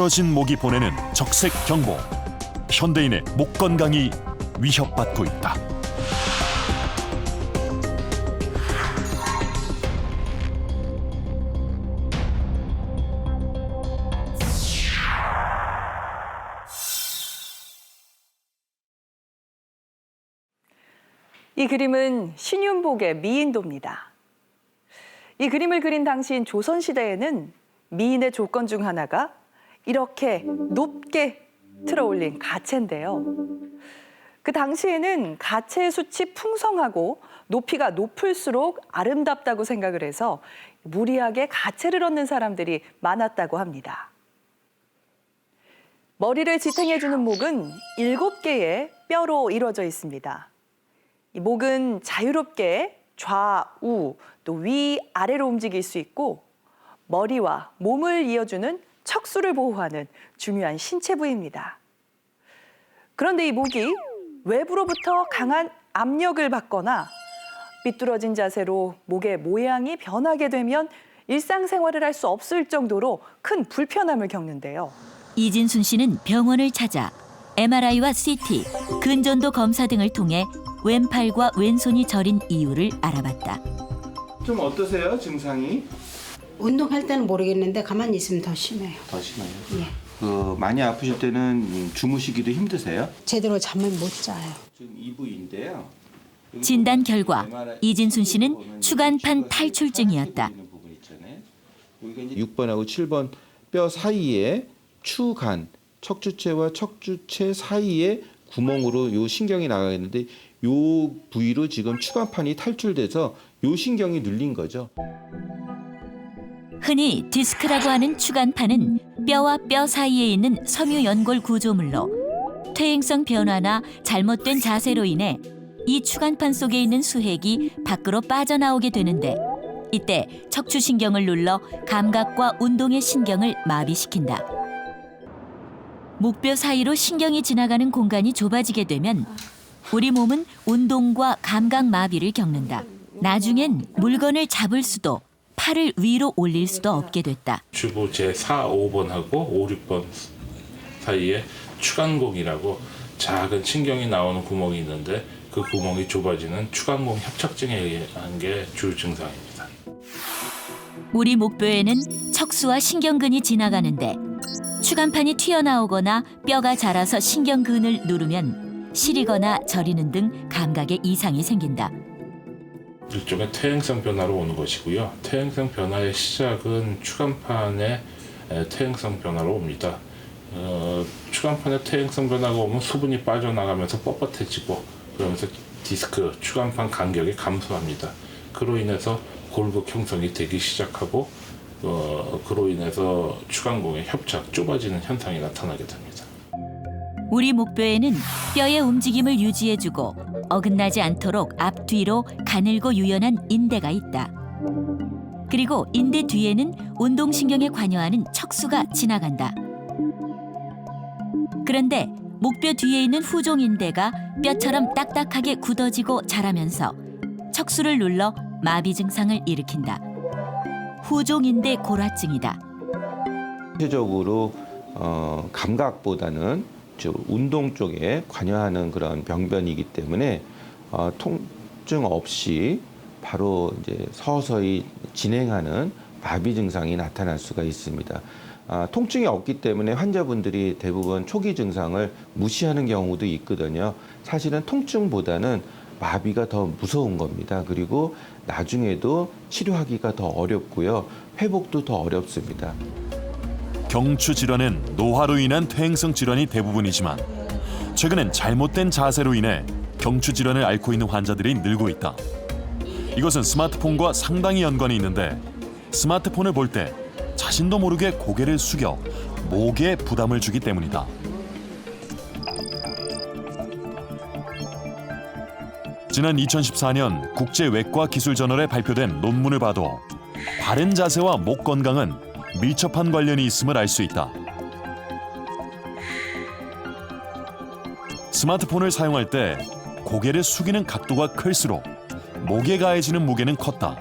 부러진 목이 보내는 적색 경보. 현대인의 목 건강이 위협받고 있다. 이 그림은 신윤복의 미인도입니다. 이 그림을 그린 당시인 조선시대에는 미인의 조건 중 하나가 이렇게 높게 틀어올린 가채인데요. 그 당시에는 가채의 숱이 풍성하고 높이가 높을수록 아름답다고 생각을 해서 무리하게 가채를 얻는 사람들이 많았다고 합니다. 머리를 지탱해주는 목은 7개의 뼈로 이루어져 있습니다. 이 목은 자유롭게 좌우 또 위아래로 움직일 수 있고 머리와 몸을 이어주는 척수를 보호하는 중요한 신체 부위입니다. 그런데 이 목이 외부로부터 강한 압력을 받거나 삐뚤어진 자세로 목의 모양이 변하게 되면 일상생활을 할 수 없을 정도로 큰 불편함을 겪는데요. 이진순 씨는 병원을 찾아 MRI와 CT, 근전도 검사 등을 통해 왼팔과 왼손이 저린 이유를 알아봤다. 좀 어떠세요, 증상이? 운동할 때는 모르겠는데 가만히 있으면 더 심해요. 더 심해요? 예. 많이 아프실 때는 주무시기도 힘드세요? 제대로 잠을 못 자요. 지금 이 부위인데요. 진단 결과 이진순 씨는 추간판 탈출증이었다. 6번하고 7번 뼈 사이에 추간, 척추체와 척추체 사이에 구멍으로 요 신경이 나가겠는데 요 부위로 지금 추간판이 탈출돼서 요 신경이 눌린 거죠. 흔히 디스크라고 하는 추간판은 뼈와 뼈 사이에 있는 섬유 연골 구조물로 퇴행성 변화나 잘못된 자세로 인해 이 추간판 속에 있는 수액이 밖으로 빠져나오게 되는데 이때 척추신경을 눌러 감각과 운동의 신경을 마비시킨다. 목뼈 사이로 신경이 지나가는 공간이 좁아지게 되면 우리 몸은 운동과 감각 마비를 겪는다. 나중엔 물건을 잡을 수도 팔을 위로 올릴 수도 없게 됐다. 주부 제4, 5번하고 5, 6번 사이에 추간공이라고 작은 신경이 나오는 구멍이 있는데 그 구멍이 좁아지는 추간공 협착증에 의한 게 주 증상입니다. 우리 목뼈에는 척수와 신경근이 지나가는데 추간판이 튀어나오거나 뼈가 자라서 신경근을 누르면 시리거나 저리는 등 감각에 이상이 생긴다. 일종의 퇴행성 변화로 오는 것이고요. 퇴행성 변화의 시작은 추간판의 퇴행성 변화로 옵니다. 추간판의 퇴행성 변화가 오면 수분이 빠져나가면서 뻣뻣해지고 그러면서 디스크, 추간판 간격이 감소합니다. 그로 인해서 골격 형성이 되기 시작하고 그로 인해서 추간공의 협착, 좁아지는 현상이 나타나게 됩니다. 우리 목뼈에는 뼈의 움직임을 유지해주고 어긋나지 않도록 앞뒤로 가늘고 유연한 인대가 있다. 그리고 인대 뒤에는 운동신경에 관여하는 척수가 지나간다. 그런데 목뼈 뒤에 있는 후종인대가 뼈처럼 딱딱하게 굳어지고 자라면서 척수를 눌러 마비 증상을 일으킨다. 후종인대 골화증이다. 전체적으로 감각보다는 운동 쪽에 관여하는 그런 병변이기 때문에 통증 없이 바로 이제 서서히 진행하는 마비 증상이 나타날 수가 있습니다. 통증이 없기 때문에 환자분들이 대부분 초기 증상을 무시하는 경우도 있거든요. 사실은 통증보다는 마비가 더 무서운 겁니다. 그리고 나중에도 치료하기가 더 어렵고요. 회복도 더 어렵습니다. 경추 질환은 노화로 인한 퇴행성 질환이 대부분이지만 최근엔 잘못된 자세로 인해 경추 질환을 앓고 있는 환자들이 늘고 있다. 이것은 스마트폰과 상당히 연관이 있는데 스마트폰을 볼 때 자신도 모르게 고개를 숙여 목에 부담을 주기 때문이다. 지난 2014년 국제외과기술저널에 발표된 논문을 봐도 바른 자세와 목 건강은 밀접한 관련이 있음을 알 수 있다. 스마트폰을 사용할 때 고개를 숙이는 각도가 클수록 목에 가해지는 무게는 컸다.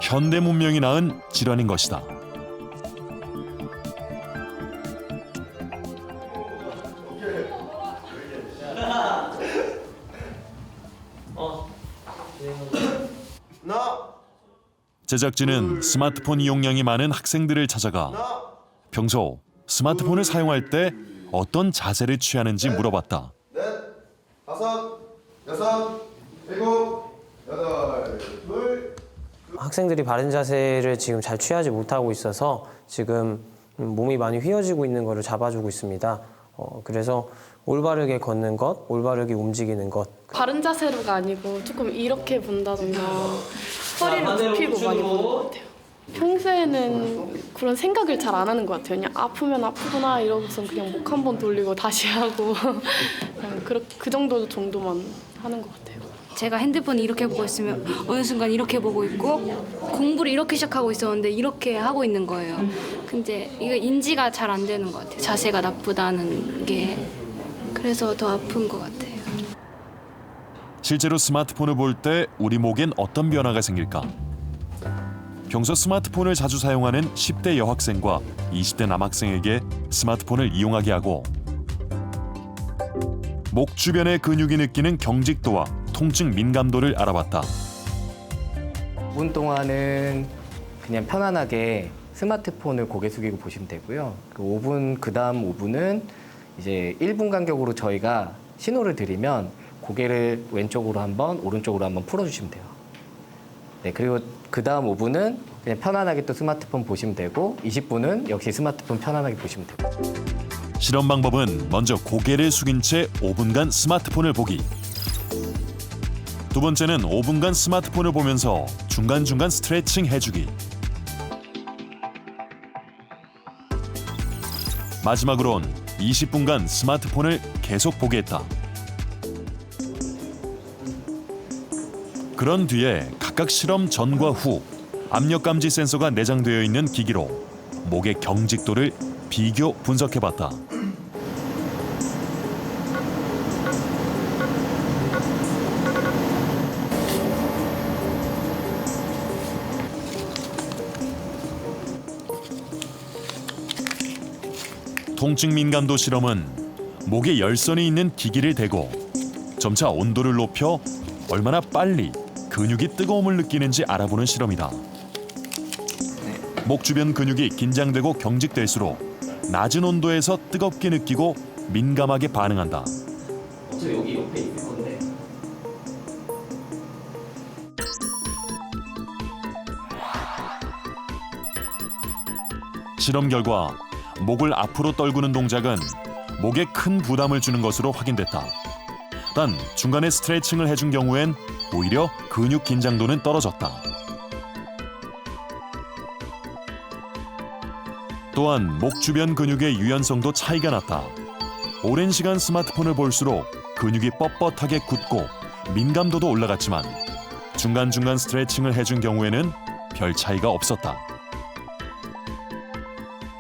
현대 문명이 낳은 질환인 것이다. 제작진은 스마트폰 이용량이 많은 학생들을 찾아가 평소 스마트폰을 사용할 때 어떤 자세를 취하는지 물어봤다. 넷, 다섯, 여섯, 일곱, 여덟, 둘. 학생들이 바른 자세를 지금 잘 취하지 못하고 있어서 지금 몸이 많이 휘어지고 있는 것을 잡아주고 있습니다. 그래서 올바르게 걷는 것, 올바르게 움직이는 것. 바른 자세로가 아니고 조금 이렇게 본다던가 허리를 굽히고 많이 보는 것 같아요. 평소에는 그런 생각을 잘 안 하는 것 같아요. 그냥 아프면 아프구나 이러고서 그냥 목 한 번 돌리고 다시 하고 그냥 그 정도 정도만 하는 것 같아요. 제가 핸드폰을 이렇게 보고 있으면 어느 순간 이렇게 보고 있고 공부를 이렇게 시작하고 있었는데 이렇게 하고 있는 거예요. 근데 이거 인지가 잘 안 되는 것 같아요. 자세가 나쁘다는 게. 그래서 더 아픈 것 같아요. 실제로 스마트폰을 볼 때 우리 목엔 어떤 변화가 생길까? 평소 스마트폰을 자주 사용하는 10대 여학생과 20대 남학생에게 스마트폰을 이용하게 하고 목 주변의 근육이 느끼는 경직도와 통증 민감도를 알아봤다. 5분 동안은 그냥 편안하게 스마트폰을 고개 숙이고 보시면 되고요. 그 다음 5분은 이제 1분 간격으로 저희가 신호를 드리면 고개를 왼쪽으로 한번, 오른쪽으로 한번 풀어주시면 돼요. 네, 그리고 그 다음 5분은 그냥 편안하게 또 스마트폰 보시면 되고 20분은 역시 스마트폰 편안하게 보시면 되고. 실험 방법은 먼저 고개를 숙인 채 5분간 스마트폰을 보기. 두 번째는 5분간 스마트폰을 보면서 중간중간 스트레칭 해주기. 마지막으론 20분간 스마트폰을 계속 보게 했다. 그런 뒤에 각각 실험 전과 후 압력 감지 센서가 내장되어 있는 기기로 목의 경직도를 비교 분석해봤다. 통증 민감도 실험은 목에 열선이 있는 기기를 대고 점차 온도를 높여 얼마나 빨리 근육이 뜨거움을 느끼는지 알아보는 실험이다. 목 주변 근육이 긴장되고 경직될수록 낮은 온도에서 뜨겁게 느끼고 민감하게 반응한다. 여기 옆에 있을 건데. 실험 결과 목을 앞으로 떨구는 동작은 목에 큰 부담을 주는 것으로 확인됐다. 단 중간에 스트레칭을 해준 경우엔 오히려 근육 긴장도는 떨어졌다. 또한 목 주변 근육의 유연성도 차이가 났다. 오랜 시간 스마트폰을 볼수록 근육이 뻣뻣하게 굳고 민감도도 올라갔지만 중간중간 스트레칭을 해준 경우에는 별 차이가 없었다.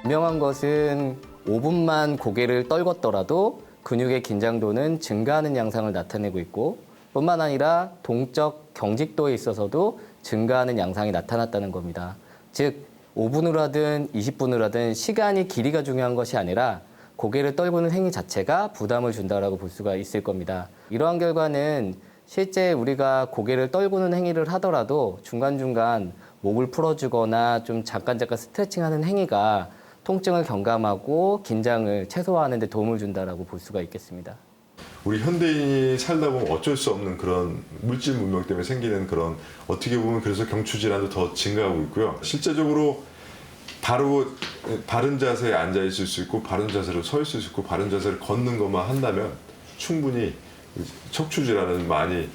분명한 것은 5분만 고개를 떨궜더라도 근육의 긴장도는 증가하는 양상을 나타내고 있고 뿐만 아니라 동적 경직도에 있어서도 증가하는 양상이 나타났다는 겁니다. 즉 5분으로 하든 20분으로 하든 시간이 길이가 중요한 것이 아니라 고개를 떨구는 행위 자체가 부담을 준다라고 볼 수가 있을 겁니다. 이러한 결과는 실제 우리가 고개를 떨구는 행위를 하더라도 중간중간 목을 풀어주거나 좀 잠깐 스트레칭하는 행위가 통증을 경감하고 긴장을 최소화하는 데 도움을 준다라고 볼 수가 있겠습니다. 우리 현대인이 살다 보면 어쩔 수 없는 그런 물질 문명 때문에 생기는 그런 어떻게 보면 그래서 경추 질환도 더 증가하고 있고요. 실제적으로 바로 바른 자세에 앉아 있을 수 있고 바른 자세로 서 있을 수 있고 바른 자세를 걷는 것만 한다면 충분히 척추 질환은 많이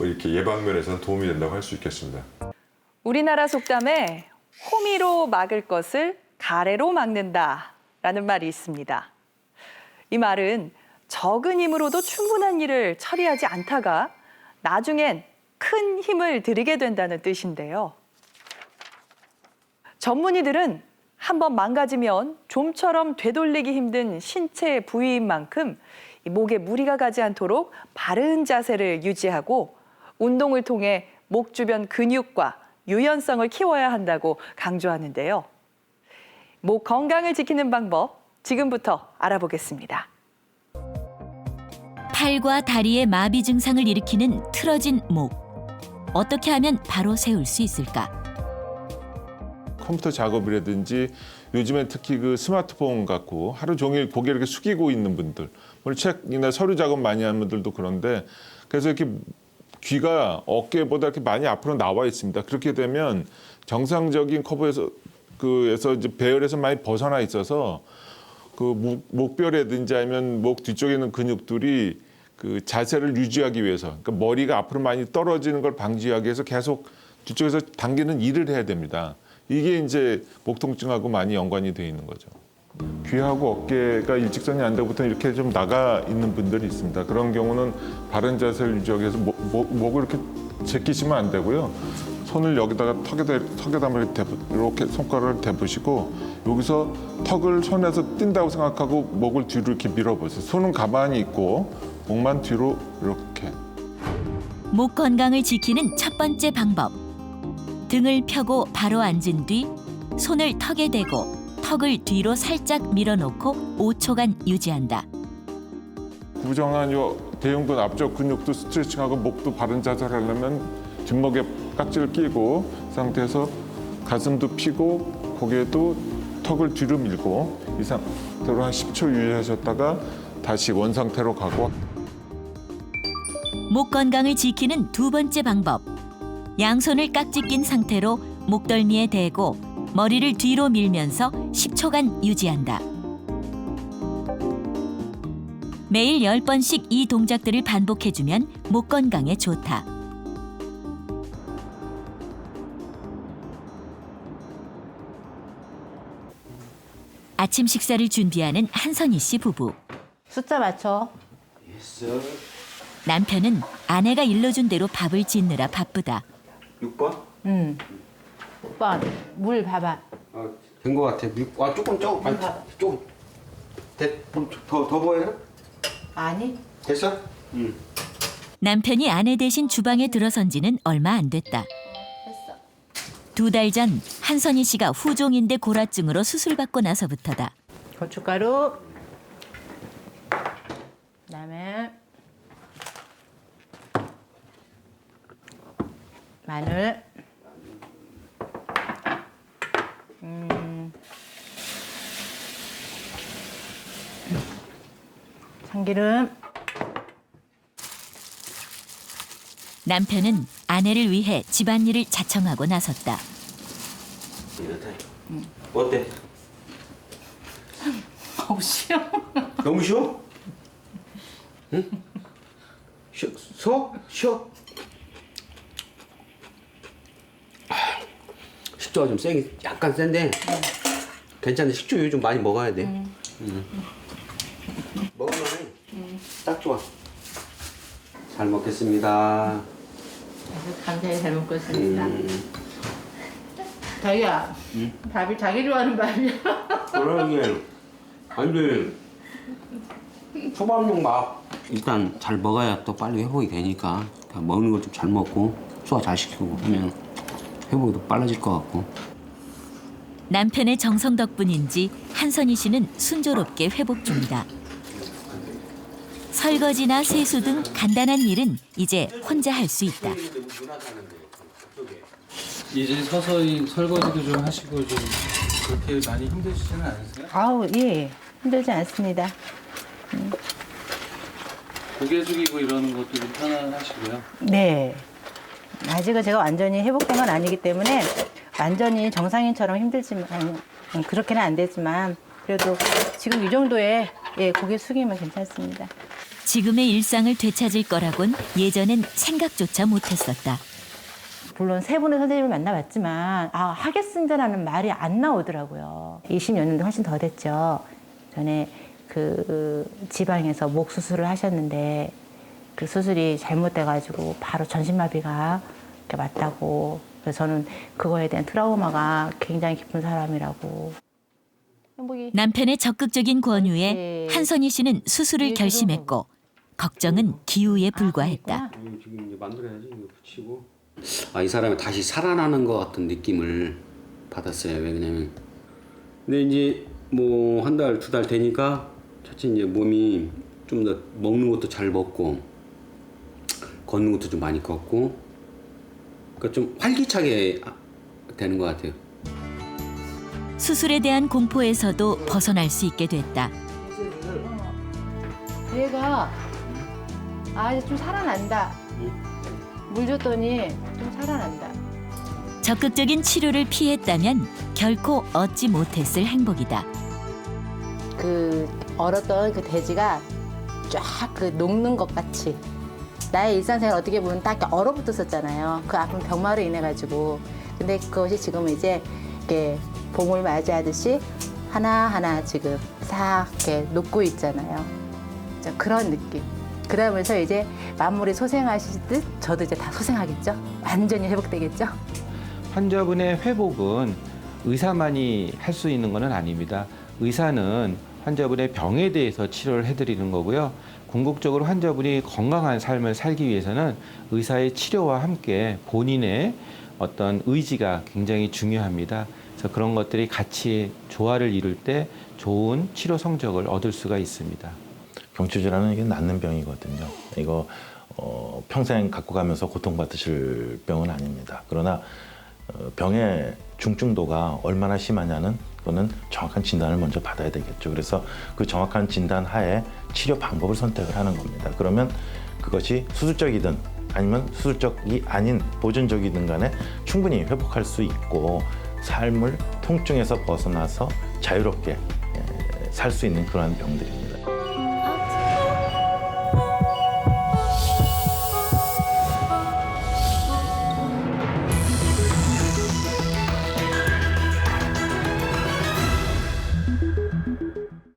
이렇게 예방 면에서는 도움이 된다고 할 수 있겠습니다. 우리나라 속담에 호미로 막을 것을 가래로 막는다라는 말이 있습니다. 이 말은 적은 힘으로도 충분한 일을 처리하지 않다가 나중엔 큰 힘을 들이게 된다는 뜻인데요. 전문의들은 한번 망가지면 좀처럼 되돌리기 힘든 신체 부위인 만큼 목에 무리가 가지 않도록 바른 자세를 유지하고 운동을 통해 목 주변 근육과 유연성을 키워야 한다고 강조하는데요. 목 건강을 지키는 방법 지금부터 알아보겠습니다. 팔과 다리의 마비 증상을 일으키는 틀어진 목. 어떻게 하면 바로 세울 수 있을까? 컴퓨터 작업이라든지 요즘에 특히 그 스마트폰 갖고 하루 종일 고개를 이렇게 숙이고 있는 분들, 오늘 책이나 서류 작업 많이 하는 분들도 그런데 그래서 이렇게 귀가 어깨보다 이렇게 많이 앞으로 나와 있습니다. 그렇게 되면 정상적인 커브에서 이제 배열에서 많이 벗어나 있어서 그 목뼈라든지 아니면 목 뒤쪽에 있는 근육들이 그 자세를 유지하기 위해서, 그러니까 머리가 앞으로 많이 떨어지는 걸 방지하기 위해서 계속 뒤쪽에서 당기는 일을 해야 됩니다. 이게 이제 목 통증하고 많이 연관이 돼 있는 거죠. 귀하고 어깨가 일직선이 안 되고부터 이렇게 좀 나가 있는 분들이 있습니다. 그런 경우는 바른 자세를 유지하기 위해서 목을 이렇게 제끼시면 안 되고요. 손을 여기다가 턱에다 이렇게 손가락을 대보시고 여기서 턱을 손에서 띈다고 생각하고 목을 뒤로 이렇게 밀어보세요. 손은 가만히 있고 목만 뒤로 이렇게. 목 건강을 지키는 첫 번째 방법. 등을 펴고 바로 앉은 뒤 손을 턱에 대고 턱을 뒤로 살짝 밀어놓고 5초간 유지한다. 부정한 요 대흉근 앞쪽 근육도 스트레칭하고 목도 바른 자세를 하려면 뒷목에 깍지를 끼고 이 상태에서 가슴도 펴고 고개도 턱을 뒤로 밀고 이 상태로 한 10초 유지하셨다가 다시 원상태로 가고. 목 건강을 지키는 두 번째 방법. 양손을 깍지 낀 상태로 목덜미에 대고 머리를 뒤로 밀면서 10초간 유지한다. 매일 10번씩 이 동작들을 반복해주면 목 건강에 좋다. 아침 식사를 준비하는 한선희 씨 부부. 숫자 맞춰. 남편은 아내가 일러준 대로 밥을 짓느라 바쁘다. 6번? 응. 오빠 물 봐봐. 된 거 같아. 조금 아니, 조금. 더 보여요? 아니. 됐어? 응. 남편이 아내 대신 주방에 들어선 지는 얼마 안 됐다. 2달 전 한선희 씨가 후종인대 골화증으로 수술받고 나서부터다. 고춧가루. 그다음에 마늘. 참기름. 남편은 아내를 위해 집안일을 자청하고 나섰다. 어때? 너무 싫어. 너무 쉬워? 응? 쉬워? 식초가 좀 세게, 약간 센데 괜찮아. 식초 요즘 많이 먹어야 돼. 먹을만해. 딱 좋아. 잘 먹겠습니다. 감사히 잘 먹겠습니다. 자기야, 밥이 자기 좋아하는 밥이야. 그러게. 안 돼. 초밥용 밥. 일단 잘 먹어야 또 빨리 회복이 되니까 먹는 걸 좀 잘 먹고 소화 잘 시키고 하면 회복이 더 빨라질 것 같고. 남편의 정성 덕분인지 한선희 씨는 순조롭게 회복 중이다. 설거지나 세수 등 간단한 일은 이제 혼자 할 수 있다. 이제 서서히 설거지도 좀 하시고 좀 그렇게 많이 힘드시지는 않으세요? 아우, 예. 힘들지 않습니다. 고개 숙이고 이러는 것도 좀 편안하시고요. 네. 아직은 제가 완전히 회복된 건 아니기 때문에 완전히 정상인처럼 힘들지만 그렇게는 안 되지만 그래도 지금 이 정도의 고개 숙이면 괜찮습니다. 지금의 일상을 되찾을 거라곤 예전엔 생각조차 못했었다. 물론 세 분의 선생님을 만나봤지만 하겠습니다라는 말이 안 나오더라고요. 20여 년도 훨씬 더 됐죠. 전에 그 지방에서 목 수술을 하셨는데 그 수술이 잘못돼가지고 바로 전신마비가 왔다고. 그래서 저는 그거에 대한 트라우마가 굉장히 깊은 사람이라고. 남편의 적극적인 권유에 한선희 씨는 수술을 결심했고 걱정은 기우에 불과했다. 지금 이제 만들어야지. 이거 붙이고. 이 사람이 다시 살아나는 것 같은 느낌을 받았어요. 왜냐면 근데 이제 뭐 한 달, 2달 되니까 차츰 이제 몸이 좀 더 먹는 것도 잘 먹고 걷는 것도 좀 많이 걷고 그러니까 좀 활기차게 되는 것 같아요. 수술에 대한 공포에서도 벗어날 수 있게 됐다. 얘가 이제 좀 살아난다. 물 줬더니 좀 살아난다. 적극적인 치료를 피했다면 결코 얻지 못했을 행복이다. 그 얼었던 그 돼지가 쫙 그 녹는 것 같이 나의 일상생활 어떻게 보면 딱 얼어붙었었잖아요. 그 아픈 병마로 인해 가지고. 근데 그것이 지금 이제 이렇게 봄을 맞이하듯이 하나하나 지금 싹 이렇게 녹고 있잖아요. 그런 느낌. 그러면서 이제 만물이 소생하시듯 저도 이제 다 소생하겠죠. 완전히 회복되겠죠. 환자분의 회복은 의사만이 할 수 있는 것은 아닙니다. 의사는 환자분의 병에 대해서 치료를 해드리는 거고요. 궁극적으로 환자분이 건강한 삶을 살기 위해서는 의사의 치료와 함께 본인의 어떤 의지가 굉장히 중요합니다. 그래서 그런 것들이 같이 조화를 이룰 때 좋은 치료 성적을 얻을 수가 있습니다. 경추질환은 이게 낫는 병이거든요. 이거 평생 갖고 가면서 고통받으실 병은 아닙니다. 그러나 병의 중증도가 얼마나 심하냐는 그거는 정확한 진단을 먼저 받아야 되겠죠. 그래서 그 정확한 진단 하에 치료 방법을 선택을 하는 겁니다. 그러면 그것이 수술적이든 아니면 수술적이 아닌 보존적이든 간에 충분히 회복할 수 있고 삶을 통증에서 벗어나서 자유롭게 살 수 있는 그러한 병들입니다.